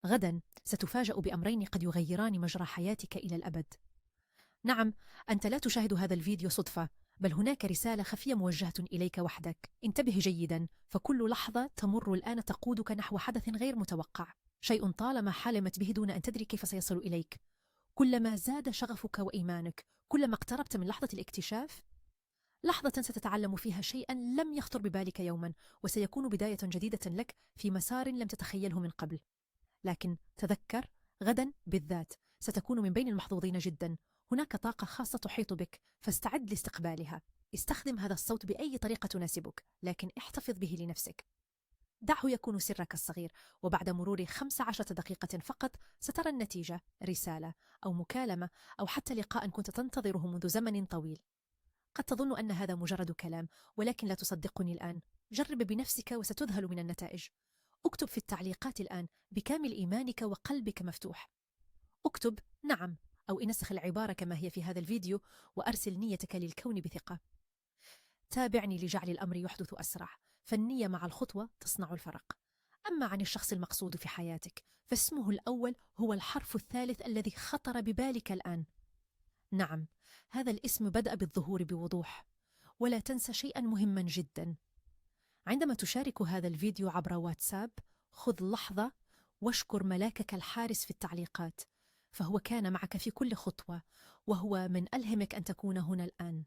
غدا ستفاجأ بأمرين قد يغيران مجرى حياتك إلى الأبد. نعم، أنت لا تشاهد هذا الفيديو صدفة، بل هناك رسالة خفية موجهة إليك وحدك. انتبه جيدا، فكل لحظة تمر الآن تقودك نحو حدث غير متوقع، شيء طالما حلمت به دون أن تدري كيف سيصل إليك. كلما زاد شغفك وإيمانك، كلما اقتربت من لحظة الاكتشاف، لحظة ستتعلم فيها شيئا لم يخطر ببالك يوما، وسيكون بداية جديدة لك في مسار لم تتخيله من قبل. لكن تذكر، غدا بالذات ستكون من بين المحظوظين جدا. هناك طاقة خاصة تحيط بك، فاستعد لاستقبالها. استخدم هذا الصوت بأي طريقة تناسبك، لكن احتفظ به لنفسك. دعه يكون سرك الصغير، وبعد مرور 15 دقيقة فقط سترى النتيجة: رسالة أو مكالمة أو حتى لقاء كنت تنتظره منذ زمن طويل. قد تظن أن هذا مجرد كلام، ولكن لا تصدقني الآن. جرب بنفسك وستذهل من النتائج. اكتب في التعليقات الآن بكامل إيمانك وقلبك مفتوح. اكتب نعم، أو انسخ العبارة كما هي في هذا الفيديو، وأرسل نيتك للكون بثقة. تابعني لجعل الأمر يحدث أسرع، فالنية مع الخطوة تصنع الفرق. أما عن الشخص المقصود في حياتك، فاسمه الأول هو الحرف الثالث الذي خطر ببالك الآن. نعم، هذا الاسم بدأ بالظهور بوضوح. ولا تنسى شيئا مهما جدا: عندما تشارك هذا الفيديو عبر واتساب، خذ لحظة واشكر ملاكك الحارس في التعليقات، فهو كان معك في كل خطوة، وهو من ألهمك أن تكون هنا الآن.